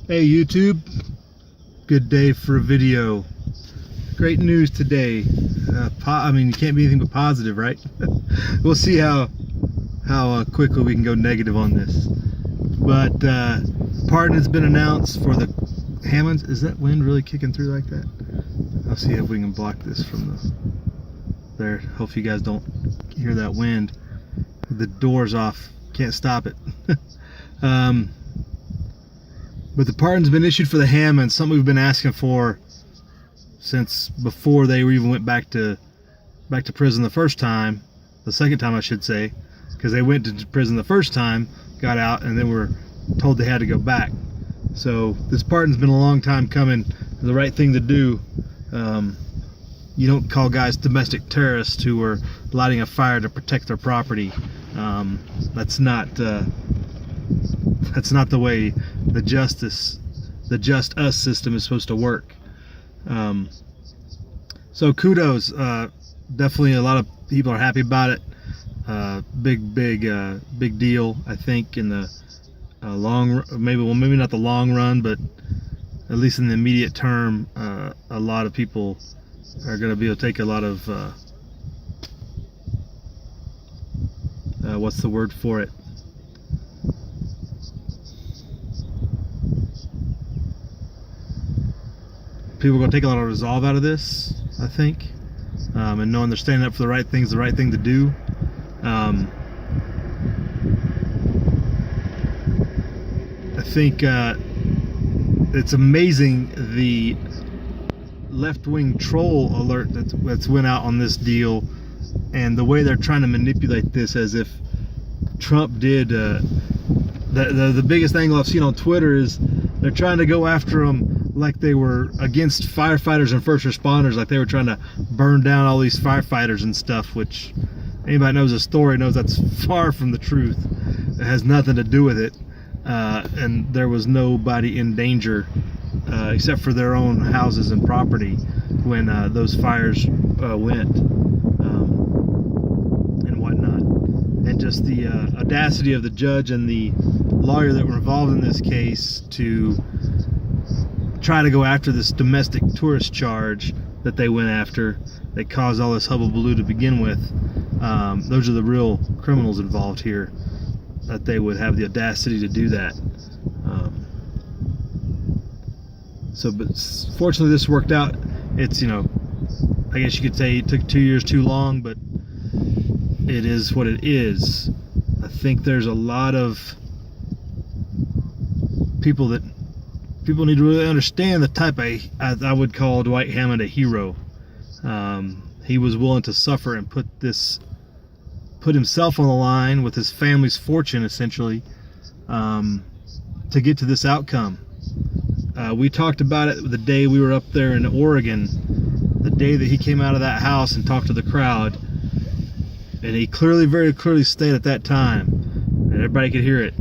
Hey YouTube, good day for a video. Great news today. I mean, you can't be anything but positive, right? We'll see how quickly we can go negative on this. But pardon has been announced for the Hammonds. Is that wind really kicking through like that? I'll see if we can block this from the there. Hope you guys don't hear that wind. The door's off. Can't stop it. But the pardon's been issued for the Hammonds, something we've been asking for since before they even went back to prison the first time, the second time I should say, because they went to prison the first time, got out, and then were told they had to go back. So this pardon's been a long time coming, the right thing to do. You don't call guys domestic terrorists who are lighting a fire to protect their property. That's not the way the just us system is supposed to work. So kudos. Definitely a lot of people are happy about it. Big deal, I think, in the maybe not the long run, but at least in the immediate term, a lot of people are going to be able to take a lot of what's the word for it? People are going to take a lot of resolve out of this, I think, and knowing they're standing up for the right things, the right thing to do. I think it's amazing the left-wing troll alert that's went out on this deal, and the way they're trying to manipulate this as if Trump did. The biggest angle I've seen on Twitter is they're trying to go after him like they were against firefighters and first responders, like they were trying to burn down all these firefighters and stuff, which anybody knows the story knows that's far from the truth. It has nothing to do with it, and there was nobody in danger except for their own houses and property when those fires went and whatnot. And just the audacity of the judge and the lawyer that were involved in this case to try to go after this domestic tourist charge that they went after that caused all this hullabaloo to begin with. Those are the real criminals involved here, that they would have the audacity to do that. But fortunately this worked out. It's, I guess you could say it took 2 years too long, but it is what it is. I think there's a lot of people need to really understand the type of, I would call Dwight Hammond a hero. He was willing to suffer and put himself on the line with his family's fortune, essentially, to get to this outcome. We talked about it the day we were up there in Oregon, the day that he came out of that house and talked to the crowd, and he very clearly stated at that time, and everybody could hear it,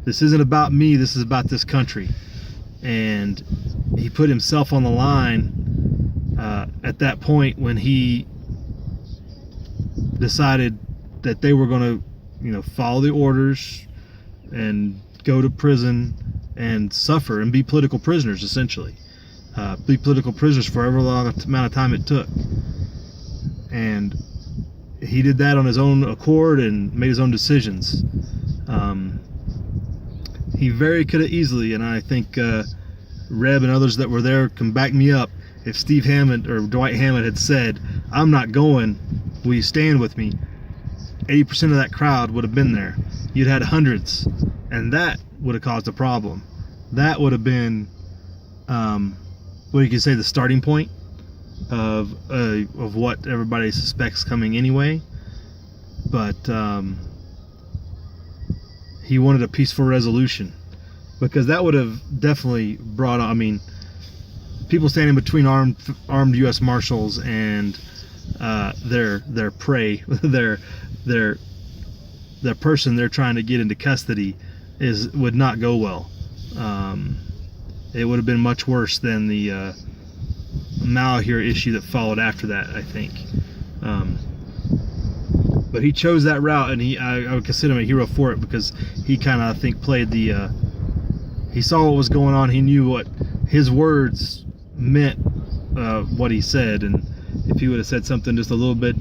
this isn't about me, this is about this country. And he put himself on the line at that point when he decided that they were going to, follow the orders and go to prison and suffer and be political prisoners, essentially. Be political prisoners for however long amount of time it took. And he did that on his own accord and made his own decisions. He very could have easily, and I think Reb and others that were there can back me up, if Steve Hammond or Dwight Hammond had said, I'm not going, will you stand with me? 80% of that crowd would have been there. You'd had hundreds, and that would have caused a problem. That would have been, what you could say, the starting point of what everybody suspects coming anyway. But he wanted a peaceful resolution, because that would have definitely brought, people standing between armed U.S. Marshals and their prey, their person they're trying to get into custody would not go well. It would have been much worse than the Malheur issue that followed after that, I think. But he chose that route, and I would consider him a hero for it, because he kind of, I think, played the He saw what was going on. He knew what his words meant, what he said, and if he would have said something just a little bit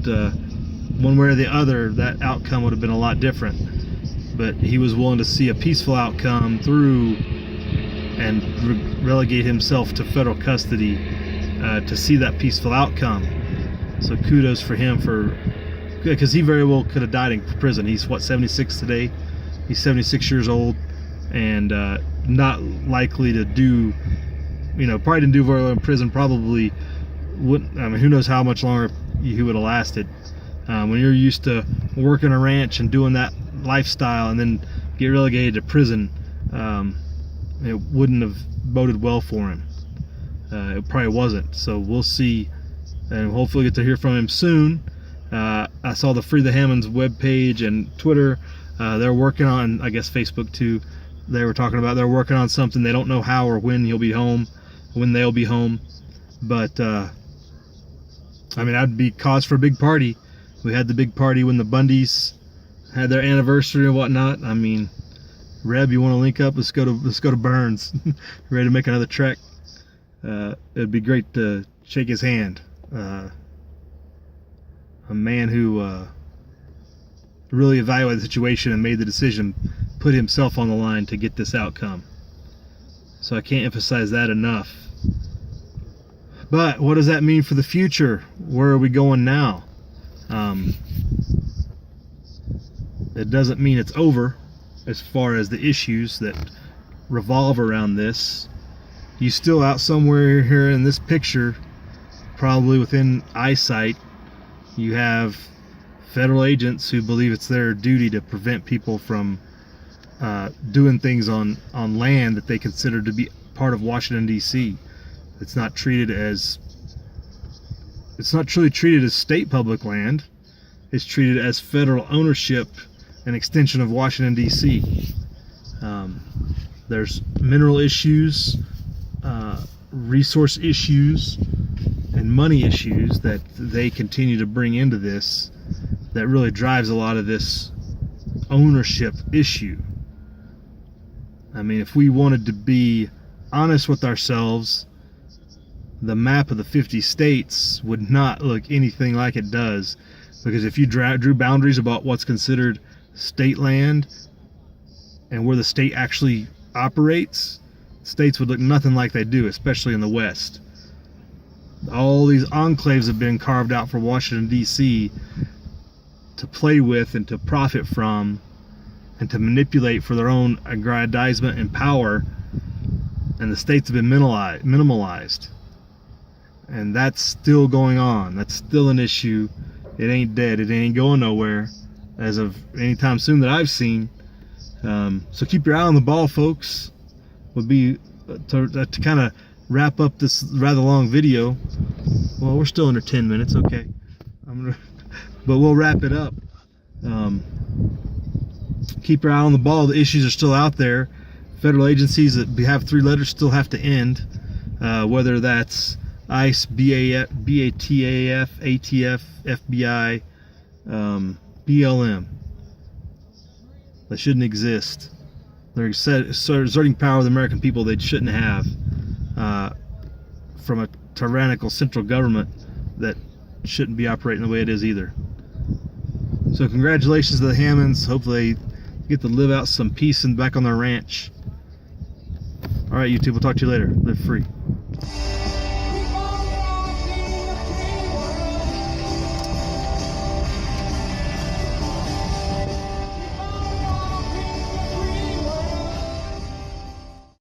one way or the other, that outcome would have been a lot different. But he was willing to see a peaceful outcome through and relegate himself to federal custody to see that peaceful outcome. So kudos for him, because he very well could have died in prison. He's what, 76 today? He's 76 years old, and not likely to do, probably didn't do very well in prison. Probably wouldn't. I mean, who knows how much longer he would have lasted. When you're used to working a ranch and doing that lifestyle, and then get relegated to prison, it wouldn't have boded well for him. It probably wasn't. So we'll see, and hopefully get to hear from him soon. I saw the Free the Hammonds webpage and Twitter. They're working on, I guess Facebook too. They were talking about they're working on something. They don't know how or when he'll be home, when they'll be home. But I mean, that'd be cause for a big party. We had the big party when the Bundys had their anniversary and whatnot. I mean, Reb, you want to link up? Let's go to Burns. Ready to make another trek? It'd be great to shake his hand. A man who really evaluated the situation and made the decision, put himself on the line to get this outcome. So I can't emphasize that enough. But what does that mean for the future? Where are we going now? It doesn't mean it's over as far as the issues that revolve around this. You still out somewhere here in this picture, probably within eyesight, you have federal agents who believe it's their duty to prevent people from doing things on land that they consider to be part of Washington, D.C. It's not truly treated as state public land. It's treated as federal ownership, an extension of Washington, D.C. There's mineral issues, resource issues, and money issues that they continue to bring into this that really drives a lot of this ownership issue. I mean, if we wanted to be honest with ourselves, the map of the 50 states would not look anything like it does, because if you drew boundaries about what's considered state land and where the state actually operates, states would look nothing like they do, especially in the West. All these enclaves have been carved out for Washington, D.C. to play with and to profit from and to manipulate for their own aggrandizement and power, and the states have been minimalized. And that's still going on. That's still an issue. It ain't dead. It ain't going nowhere as of any time soon that I've seen. So keep your eye on the ball, folks. Would be to kind of wrap up this rather long video. Well, we're still under 10 minutes. Okay, but we'll wrap it up. Keep your eye on the ball. The issues are still out there. Federal agencies that have 3 letters still have to end. Whether that's ICE, BATAF, ATF, FBI, BLM. They shouldn't exist. They're exerting power of the American people they shouldn't have, from a tyrannical central government that shouldn't be operating the way it is either. So congratulations to the Hammonds. Hopefully they get to live out some peace and back on their ranch. All right, YouTube, we'll talk to you later. Live free.